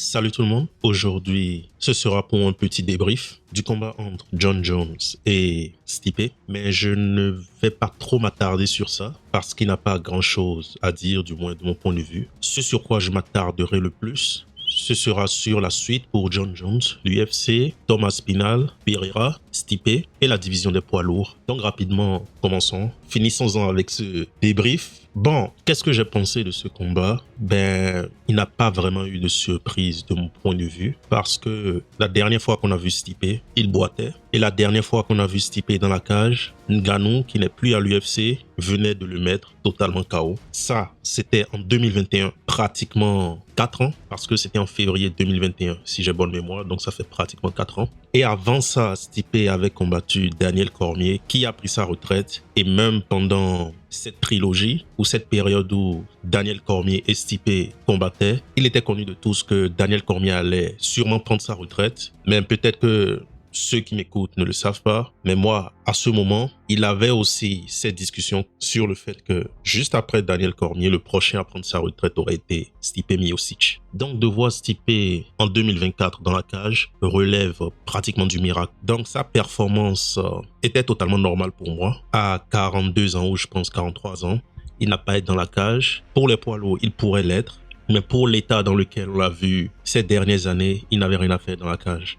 Salut tout le monde, aujourd'hui ce sera pour un petit débrief du combat entre Jon Jones et Stipe, mais je ne vais pas trop m'attarder sur ça parce qu'il n'a pas grand chose à dire, du moins de mon point de vue. Ce sur quoi je m'attarderai le plus, ce sera sur la suite pour Jon Jones, l'UFC, Thomas Spinal, Pereira, Stipe et la division des poids lourds. Donc rapidement, commençons. Finissons-en avec ce débrief. Bon, qu'est-ce que j'ai pensé de ce combat? Il n'a pas vraiment eu de surprise de mon point de vue parce que la dernière fois qu'on a vu Stipe, il boitait. Et la dernière fois qu'on a vu Stipe dans la cage, Ngannou, qui n'est plus à l'UFC, venait de le mettre totalement KO. Ça, c'était en 2021, pratiquement 4 ans, parce que c'était en février 2021, si j'ai bonne mémoire, donc ça fait pratiquement 4 ans. Et avant ça, Stipe avait combattu Daniel Cormier, qui a pris sa retraite. Et même pendant cette trilogie, ou cette période où Daniel Cormier et Stipe combattaient, il était connu de tous que Daniel Cormier allait sûrement prendre sa retraite. Mais peut-être que ceux qui m'écoutent ne le savent pas, mais moi, à ce moment, il avait aussi cette discussion sur le fait que juste après Daniel Cormier, le prochain à prendre sa retraite aurait été Stipe Miocic. Donc de voir Stipe en 2024 dans la cage relève pratiquement du miracle. Donc sa performance était totalement normale pour moi. À 42 ans ou je pense 43 ans, il n'a pas été dans la cage. Pour les poids lourds, il pourrait l'être. Mais pour l'état dans lequel on l'a vu ces dernières années, il n'avait rien à faire dans la cage.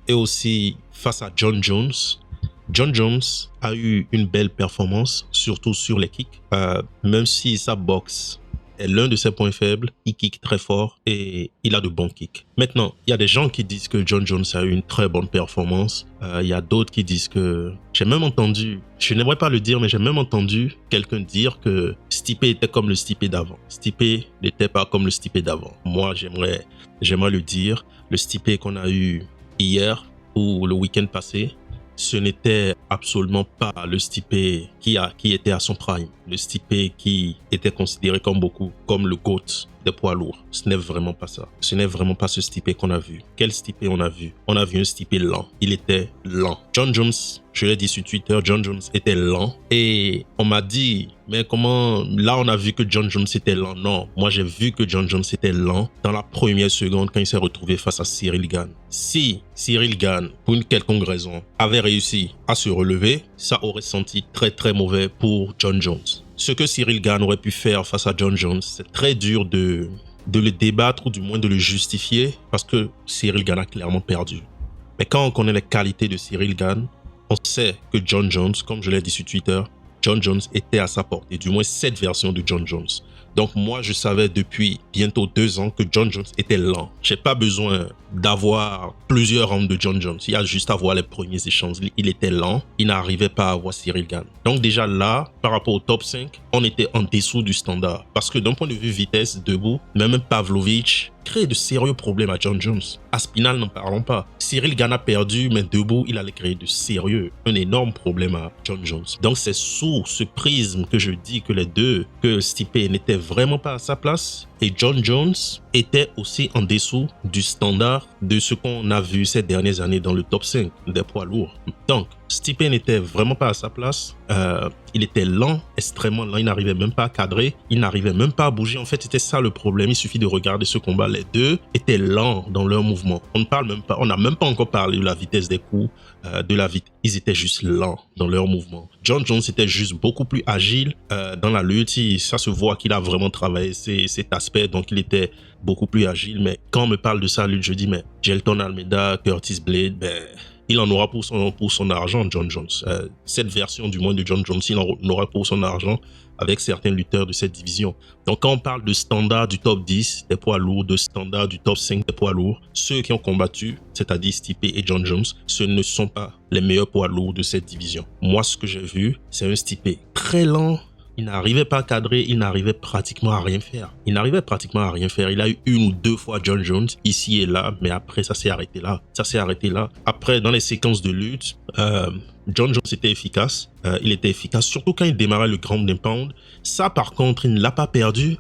Et aussi, face à Jon Jones, Jon Jones a eu une belle performance, surtout sur les kicks. Même si sa boxe est l'un de ses points faibles, il kick très fort et il a de bons kicks. Maintenant, il y a des gens qui disent que Jon Jones a eu une très bonne performance. Il y a d'autres qui disent que... J'ai même entendu, je n'aimerais pas le dire, mais j'ai même entendu quelqu'un dire que Stipe était comme le Stipe d'avant. Stipe n'était pas comme le Stipe d'avant. Moi, j'aimerais le dire. Le Stipe qu'on a eu hier ou le week-end passé, ce n'était absolument pas le Stipe qui était à son prime. Le Stipe qui était considéré comme le GOAT des poids lourds. Ce n'est vraiment pas ça. Ce n'est vraiment pas ce Stipe qu'on a vu. Quel Stipe on a vu? On a vu un Stipe lent. Il était lent. Jon Jones, je l'ai dit sur Twitter, Jon Jones était lent. Et on m'a dit, mais comment... Là, on a vu que Jon Jones était lent. Non, moi j'ai vu que Jon Jones était lent dans la première seconde quand il s'est retrouvé face à Ciryl Gane. Si Ciryl Gane, pour une quelconque raison, avait réussi à se relever, ça aurait senti très très mauvais pour Jon Jones. Ce que Ciryl Gane aurait pu faire face à Jon Jones, c'est très dur de le débattre ou du moins de le justifier parce que Ciryl Gane a clairement perdu. Mais quand on connaît les qualités de Ciryl Gane, on sait que Jon Jones, comme je l'ai dit sur Twitter, Jon Jones était à sa portée, du moins cette version de Jon Jones. Donc moi, je savais depuis bientôt 2 ans que Jon Jones était lent. J'ai pas besoin d'avoir plusieurs rounds de Jon Jones. Il y a juste à voir les premiers échanges. Il était lent. Il n'arrivait pas à voir Ciryl Gane. Donc déjà là, par rapport au top 5, on était en dessous du standard. Parce que d'un point de vue vitesse, debout, même Pavlovich crée de sérieux problèmes à Jon Jones. À Spinal, n'en parlons pas. Ciryl Gane a perdu, mais debout, il allait créer un énorme problème à Jon Jones. Donc c'est sous ce prisme que je dis que Stipe n'était vraiment pas à sa place et Jon Jones était aussi en dessous du standard de ce qu'on a vu ces dernières années dans le top 5 des poids lourds. Donc, Stipe n'était vraiment pas à sa place. Il était lent, extrêmement lent. Il n'arrivait même pas à cadrer. Il n'arrivait même pas à bouger. En fait, c'était ça le problème. Il suffit de regarder ce combat. Les deux étaient lents dans leur mouvement. On n'a même pas encore parlé de la vitesse des coups, Ils étaient juste lents dans leur mouvement. Jon Jones était juste beaucoup plus agile dans la lutte. Ça se voit qu'il a vraiment travaillé cet aspect. Donc, il était beaucoup plus agile. Mais quand on me parle de sa lutte, je dis, mais Jelton Almeida, Curtis Blade, il en aura pour son argent, Jon Jones. Cette version du moins de Jon Jones, il en aura pour son argent avec certains lutteurs de cette division. Donc quand on parle de standard du top 10 des poids lourds, de standard du top 5 des poids lourds, ceux qui ont combattu, c'est-à-dire Stipe et Jon Jones, ce ne sont pas les meilleurs poids lourds de cette division. Moi, ce que j'ai vu, c'est un Stipe très lent. Il n'arrivait pas à cadrer, il n'arrivait pratiquement à rien faire. Il a eu 1 ou 2 fois Jon Jones, ici et là, mais après, ça s'est arrêté là. Après, dans les séquences de lutte, Jon Jones était efficace. Il était efficace, surtout quand il démarrait le ground and pound. Ça, par contre, il ne l'a pas perdu.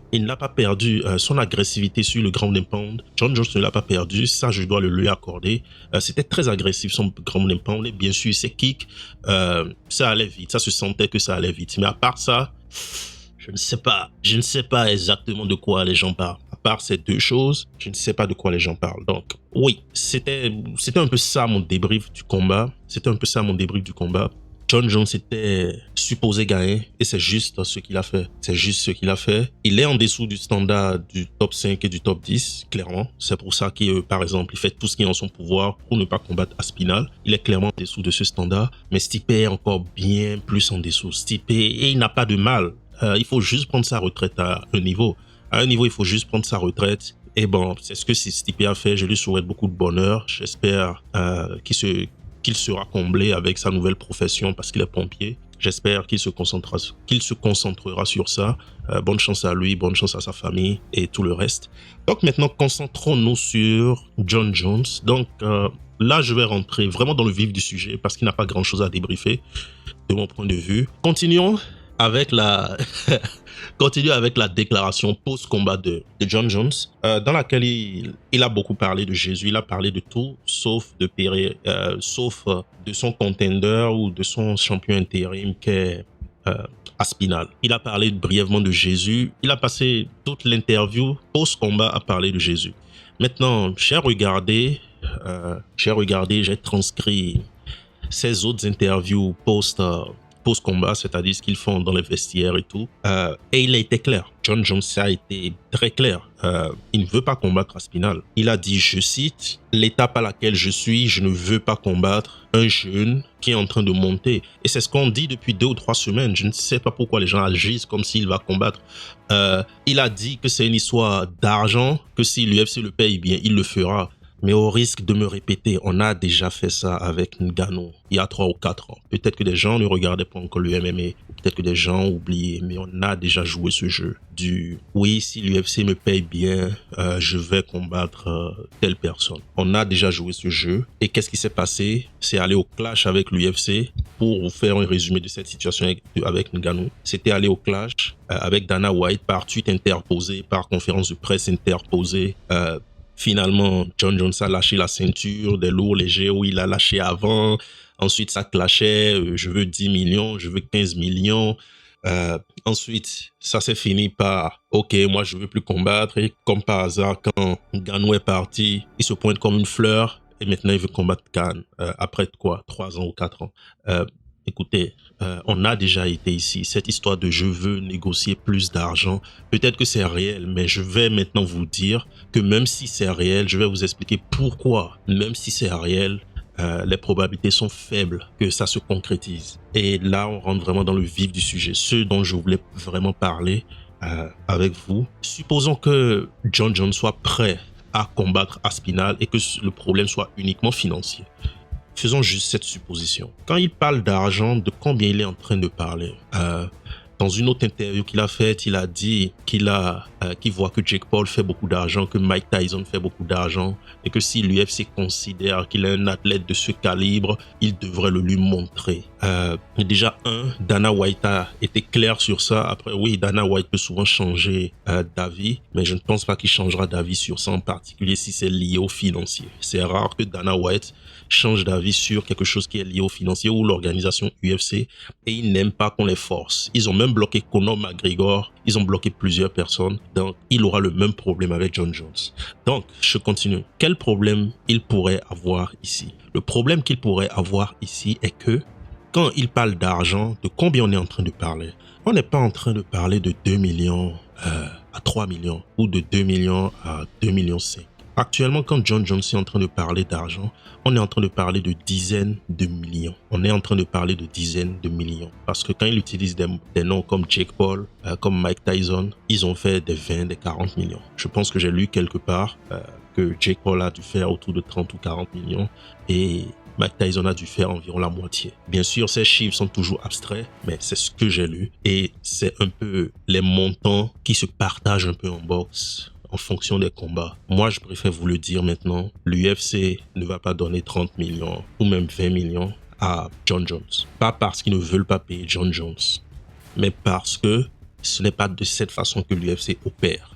Son agressivité sur le ground and pound. Jon Jones ne l'a pas perdu. Ça, je dois le lui accorder. C'était très agressif, son ground and pound. Et bien sûr, ses kicks, ça allait vite. Ça se sentait que ça allait vite. Mais à part ça, je ne sais pas exactement de quoi les gens parlent. À part ces deux choses, je ne sais pas de quoi les gens parlent. Donc, oui, c'était un peu ça mon débrief du combat. John Jones était supposé gagner et c'est juste ce qu'il a fait. Il est en dessous du standard du top 5 et du top 10, clairement. C'est pour ça qu'il, par exemple, il fait tout ce qui est en son pouvoir pour ne pas combattre Aspinall. Il est clairement en dessous de ce standard. Mais Stipe est encore bien plus en dessous. Et il n'a pas de mal. Il faut juste prendre sa retraite à un niveau. À un niveau, il faut juste prendre sa retraite. Et bon, c'est ce que Stipe a fait. Je lui souhaite beaucoup de bonheur. J'espère qu'il sera comblé avec sa nouvelle profession parce qu'il est pompier. J'espère qu'il se concentrera sur ça. Bonne chance à lui, bonne chance à sa famille et tout le reste. Donc maintenant, concentrons-nous sur Jon Jones. Donc là, je vais rentrer vraiment dans le vif du sujet parce qu'il n'a pas grand-chose à débriefer de mon point de vue. Continuons avec la déclaration post-combat de Jon Jones, dans laquelle il a beaucoup parlé de Jésus, il a parlé de tout, sauf de son contender ou de son champion intérim qu'est Aspinall. Il a parlé brièvement de Jésus, il a passé toute l'interview post-combat à parler de Jésus. Maintenant, j'ai regardé, j'ai transcrit ces autres interviews post-combat, c'est-à-dire ce qu'ils font dans les vestiaires et tout. Et il a été clair. Jon Jones a été très clair. Il ne veut pas combattre Aspinall. Il a dit, je cite, « L'étape à laquelle je suis, je ne veux pas combattre un jeune qui est en train de monter. » Et c'est ce qu'on dit depuis 2 ou 3 semaines. Je ne sais pas pourquoi les gens agissent comme s'il va combattre. Il a dit que c'est une histoire d'argent, que si l'UFC le paye bien, il le fera. Mais au risque de me répéter, on a déjà fait ça avec Ngannou il y a 3 ou 4 ans. Peut-être que des gens ne regardaient pas encore le MMA, peut-être que des gens ont oublié, mais on a déjà joué ce jeu du « oui, si l'UFC me paye bien, je vais combattre telle personne ». On a déjà joué ce jeu et qu'est-ce qui s'est passé? C'est aller au clash avec l'UFC. Pour vous faire un résumé de cette situation avec Ngannou, c'était aller au clash avec Dana White par tweet interposé, par conférence de presse interposée. Finalement, Jon Jones a lâché la ceinture des lourds légers où il a lâché avant. Ensuite, ça clashait. Je veux 10 millions, je veux 15 millions. Ensuite, ça s'est fini par « Ok, moi, je veux plus combattre. » Et comme par hasard, quand Ngannou est parti, il se pointe comme une fleur. Et maintenant, il veut combattre Khan. Après quoi? 3 ans ou 4 ans. Écoutez, on a déjà été ici. Cette histoire de je veux négocier plus d'argent, peut-être que c'est réel, mais je vais maintenant vous dire que même si c'est réel, je vais vous expliquer pourquoi, même si c'est réel, les probabilités sont faibles que ça se concrétise. Et là, on rentre vraiment dans le vif du sujet, ce dont je voulais vraiment parler avec vous. Supposons que Jon Jones soit prêt à combattre Aspinall et que le problème soit uniquement financier. Faisons juste cette supposition. Quand il parle d'argent, de combien il est en train de parler? Dans une autre interview qu'il a faite, il a dit qu'il voit que Jake Paul fait beaucoup d'argent, que Mike Tyson fait beaucoup d'argent et que si l'UFC considère qu'il est un athlète de ce calibre, il devrait le lui montrer. Déjà, Dana White a été clair sur ça. Après, oui, Dana White peut souvent changer d'avis, mais je ne pense pas qu'il changera d'avis sur ça, en particulier si c'est lié au financier. C'est rare que Dana White change d'avis sur quelque chose qui est lié au financier ou l'organisation UFC, et ils n'aiment pas qu'on les force. Ils ont même bloqué Conor McGregor, ils ont bloqué plusieurs personnes, donc il aura le même problème avec Jon Jones. Donc, je continue. Quel problème il pourrait avoir ici? Le problème qu'il pourrait avoir ici est que quand il parle d'argent, de combien on est en train de parler? On n'est pas en train de parler de 2 millions à 3 millions ou de 2 millions à 2 millions 5. Actuellement, quand Jon Jones est en train de parler d'argent, on est en train de parler de dizaines de millions. On est en train de parler de dizaines de millions. Parce que quand il utilise des noms comme Jake Paul, comme Mike Tyson, ils ont fait des 20, des 40 millions. Je pense que j'ai lu quelque part que Jake Paul a dû faire autour de 30 ou 40 millions et Mike Tyson a dû faire environ la moitié. Bien sûr, ces chiffres sont toujours abstraits, mais c'est ce que j'ai lu. Et c'est un peu les montants qui se partagent un peu en boxe en fonction des combats. Moi, je préfère vous le dire maintenant, l'UFC ne va pas donner 30 millions ou même 20 millions à Jon Jones. Pas parce qu'ils ne veulent pas payer Jon Jones, mais parce que ce n'est pas de cette façon que l'UFC opère.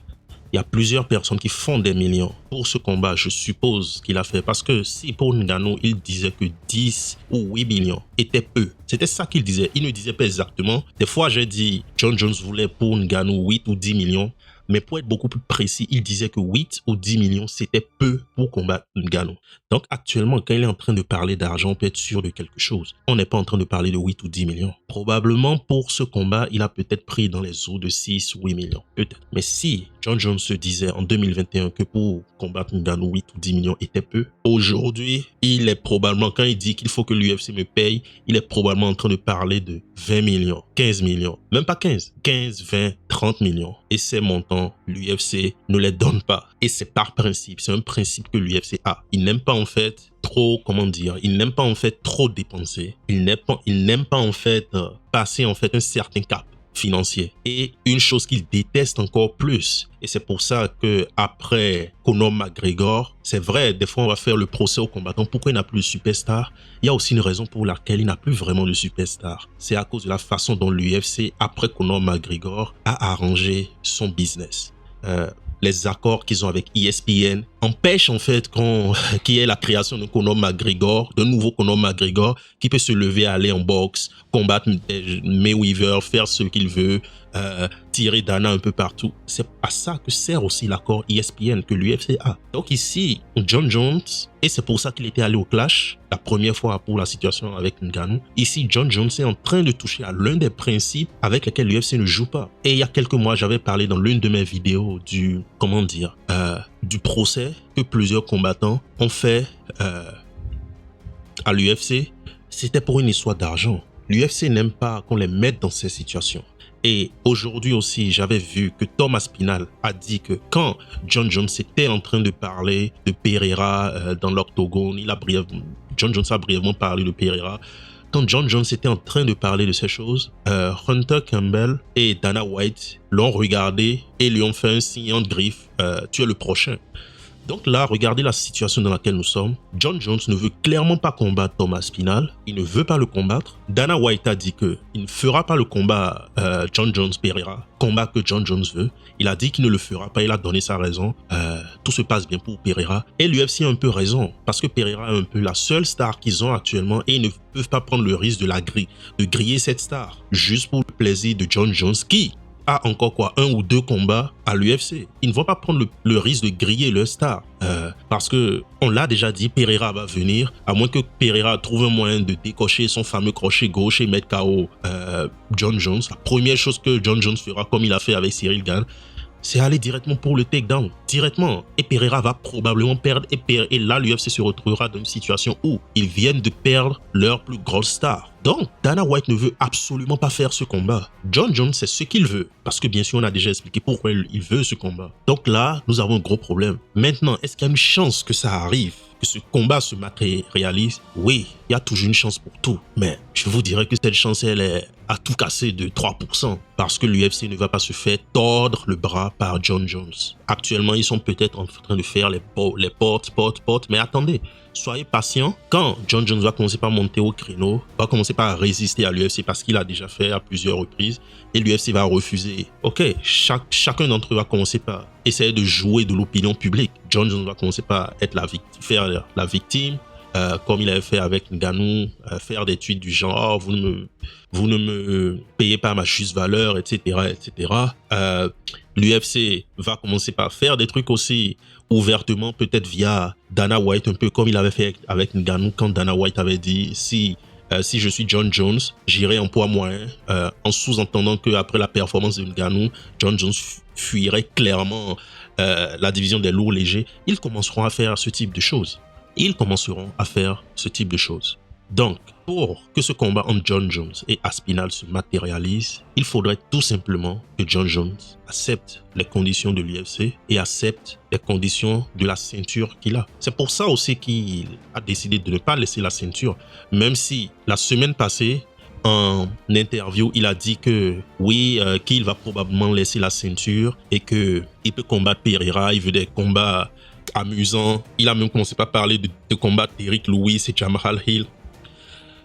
Il y a plusieurs personnes qui font des millions pour ce combat, je suppose qu'il a fait. Parce que si pour Ngannou, il disait que 10 ou 8 millions était peu, c'était ça qu'il disait. Il ne disait pas exactement. Des fois, j'ai dit Jon Jones voulait pour Ngannou 8 ou 10 millions. Mais pour être beaucoup plus précis, il disait que 8 ou 10 millions, c'était peu pour combattre Ngannou. Donc actuellement, quand il est en train de parler d'argent, on peut être sûr de quelque chose. On n'est pas en train de parler de 8 ou 10 millions. Probablement pour ce combat, il a peut-être pris dans les eaux de 6 ou 8 millions. Peut-être. Mais si Jon Jones se disait en 2021 que pour combattre Ngannou, 8 ou 10 millions était peu, aujourd'hui, il est probablement, quand il dit qu'il faut que l'UFC me paye, il est probablement en train de parler de 20 millions, 15 millions, même pas 15, 20, 30 millions. Et ces montants, l'UFC ne les donne pas. Et c'est par principe, c'est un principe que l'UFC a. Il n'aime pas en fait trop, comment dire, il n'aime pas en fait trop dépenser. Il n'aime pas en fait passer en fait un certain cap financier. Et une chose qu'il déteste encore plus, et c'est pour ça que après Conor McGregor, c'est vrai, des fois on va faire le procès au combattant, pourquoi il n'a plus de superstar. Il y a aussi une raison pour laquelle il n'a plus vraiment de superstar. C'est à cause de la façon dont l'UFC, après Conor McGregor, a arrangé son business. Les accords qu'ils ont avec ESPN empêchent en fait qu'il y ait la création d'un Conor McGregor, d'un nouveau Conor McGregor qui peut se lever, aller en boxe, combattre Mayweather, faire ce qu'il veut, tirer Dana un peu partout. C'est à ça que sert aussi l'accord ESPN que l'UFC a. Donc ici, Jon Jones, et c'est pour ça qu'il était allé au clash la première fois pour la situation avec Ngannou. Ici, Jon Jones est en train de toucher à l'un des principes avec lesquels l'UFC ne joue pas. Et il y a quelques mois, j'avais parlé dans l'une de mes vidéos du procès que plusieurs combattants ont fait à l'UFC. C'était pour une histoire d'argent. L'UFC n'aime pas qu'on les mette dans ces situations. Et aujourd'hui aussi, j'avais vu que Thomas Spinal a dit que quand Jon Jones était en train de parler de Pereira dans l'octogone, Jon Jones a brièvement parlé de Pereira. Quand Jon Jones était en train de parler de ces choses, Hunter Campbell et Dana White l'ont regardé et lui ont fait un signe en griffe, tu es le prochain. Donc là, regardez la situation dans laquelle nous sommes. Jon Jones ne veut clairement pas combattre Thomas Spinal. Il ne veut pas le combattre. Dana White a dit qu'il ne fera pas le combat Jon Jones-Pereira, combat que Jon Jones veut. Il a dit qu'il ne le fera pas. Il a donné sa raison. Tout se passe bien pour Pereira. Et l'UFC a un peu raison parce que Pereira est un peu la seule star qu'ils ont actuellement et ils ne peuvent pas prendre le risque de griller cette star juste pour le plaisir de Jon Jones qui a encore un ou deux combats à l'UFC. Ils ne vont pas prendre le risque de griller leur star parce que on l'a déjà dit, Pereira va venir, à moins que Pereira trouve un moyen de décocher son fameux crochet gauche et mettre KO Jon Jones. La première chose que Jon Jones fera, comme il a fait avec Cyril Gane, c'est aller directement pour le takedown, directement. Et Pereira va probablement perdre. Et là, l'UFC se retrouvera dans une situation où ils viennent de perdre leur plus grosse star. Donc, Dana White ne veut absolument pas faire ce combat. Jon Jones, c'est ce qu'il veut. Parce que bien sûr, on a déjà expliqué pourquoi il veut ce combat. Donc là, nous avons un gros problème. Maintenant, est-ce qu'il y a une chance que ça arrive, que ce combat se matérialise? Oui, il y a toujours une chance pour tout. Mais je vous dirais que cette chance, elle est à tout casser de 3%. Parce que l'UFC ne va pas se faire tordre le bras par Jon Jones. Actuellement, ils sont peut-être en train de faire les portes. Mais attendez, soyez patients. Quand Jon Jones va commencer par monter au créneau, va commencer par résister à l'UFC parce qu'il a déjà fait à plusieurs reprises et l'UFC va refuser. Ok, chacun d'entre eux va commencer par essayer de jouer de l'opinion publique. Jon Jones va commencer par être faire la victime, comme il avait fait avec Ngannou, faire des tweets du genre oh, vous ne me payez pas ma juste valeur, etc. L'UFC va commencer par faire des trucs aussi ouvertement, peut-être via Dana White, un peu comme il avait fait avec Ngannou quand Dana White avait dit si je suis Jon Jones, j'irai en poids moyen, en sous-entendant qu'après la performance de Ngannou, Jon Jones fuirait clairement la division des lourds légers. Ils commenceront à faire ce type de choses. Donc, pour que ce combat entre Jon Jones et Aspinall se matérialise, il faudrait tout simplement que Jon Jones accepte les conditions de l'UFC et accepte les conditions de la ceinture qu'il a. C'est pour ça aussi qu'il a décidé de ne pas laisser la ceinture, même si la semaine passée, en interview, il a dit que oui, qu'il va probablement laisser la ceinture et qu'il peut combattre Pereira, il veut des combats amusants. Il a même commencé par parler de combattre Eric Lewis et Jamahal Hill.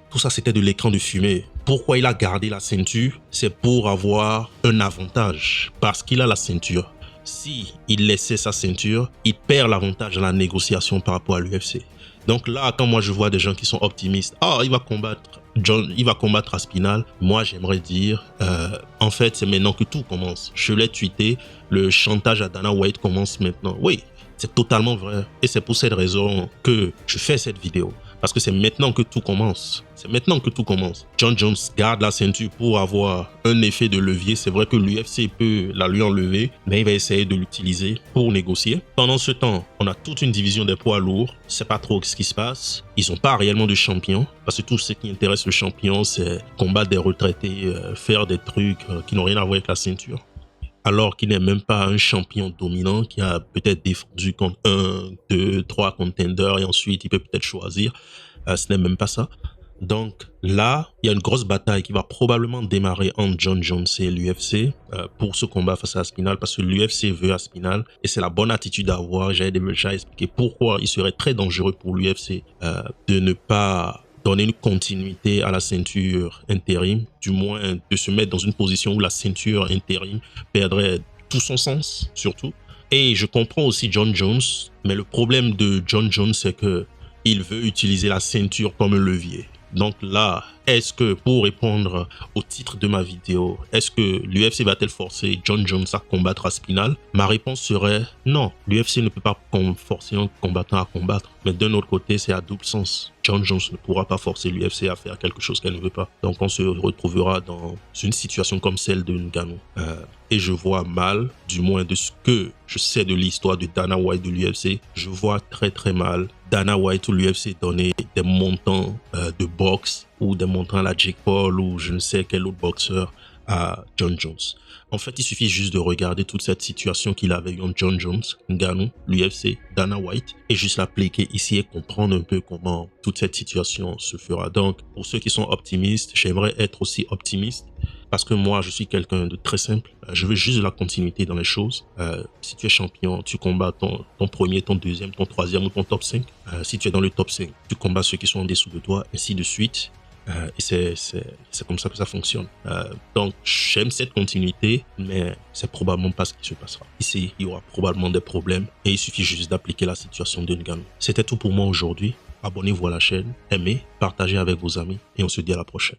Tout ça, c'était de l'écran de fumée. Pourquoi il a gardé la ceinture? C'est pour avoir un avantage. Parce qu'il a la ceinture. Si il laissait sa ceinture, il perd l'avantage dans la négociation par rapport à l'UFC. Donc là, quand moi je vois des gens qui sont optimistes, il va combattre il va combattre Aspinal. Moi, j'aimerais dire, en fait, c'est maintenant que tout commence. Je l'ai tweeté, le chantage à Dana White commence maintenant. Oui, c'est totalement vrai. Et c'est pour cette raison que je fais cette vidéo. Parce que c'est maintenant que tout commence. C'est maintenant que tout commence. John Jones garde la ceinture pour avoir un effet de levier. C'est vrai que l'UFC peut la lui enlever, mais il va essayer de l'utiliser pour négocier. Pendant ce temps, on a toute une division des poids lourds. Je ne sais pas trop ce qui se passe. Ils n'ont pas réellement de champion. Parce que tout ce qui intéresse le champion, c'est combattre des retraités, faire des trucs qui n'ont rien à voir avec la ceinture. Alors qu'il n'est même pas un champion dominant qui a peut-être défendu contre 1, 2, 3 contenders et ensuite il peut peut-être choisir. Ce n'est même pas ça. Donc là, il y a une grosse bataille qui va probablement démarrer entre John Jones et l'UFC pour ce combat face à Aspinal parce que l'UFC veut Aspinal et c'est la bonne attitude à avoir. J'avais déjà expliqué pourquoi il serait très dangereux pour l'UFC de ne pas donner une continuité à la ceinture intérim, du moins de se mettre dans une position où la ceinture intérim perdrait tout son sens, surtout. Et je comprends aussi John Jones, mais le problème de John Jones, c'est que il veut utiliser la ceinture comme un levier. Donc là, est-ce que, pour répondre au titre de ma vidéo, est-ce que l'UFC va-t-elle forcer John Jones à combattre Aspinal? Ma réponse serait non. L'UFC ne peut pas forcer un combattant à combattre. Mais d'un autre côté, c'est à double sens. John Jones ne pourra pas forcer l'UFC à faire quelque chose qu'elle ne veut pas. Donc on se retrouvera dans une situation comme celle de Ngannou. Et je vois mal, du moins de ce que je sais de l'histoire de Dana White de l'UFC, je vois très très mal Dana White ou l'UFC donner des montants de boxe ou des montants à la Jake Paul ou je ne sais quel autre boxeur à John Jones. En fait, il suffit juste de regarder toute cette situation qu'il avait eu entre John Jones, Ngannou, l'UFC, Dana White et juste l'appliquer ici et comprendre un peu comment toute cette situation se fera. Donc, pour ceux qui sont optimistes, j'aimerais être aussi optimiste parce que moi, je suis quelqu'un de très simple. Je veux juste de la continuité dans les choses. Si tu es champion, tu combats ton premier, ton deuxième, ton troisième ou ton top 5. Si tu es dans le top 5, tu combats ceux qui sont en dessous de toi, ainsi de suite. Et c'est comme ça que ça fonctionne. Donc, j'aime cette continuité, mais c'est probablement pas ce qui se passera. Ici, il y aura probablement des problèmes et il suffit juste d'appliquer la situation de Ngannou. C'était tout pour moi aujourd'hui. Abonnez-vous à la chaîne, aimez, partagez avec vos amis et on se dit à la prochaine.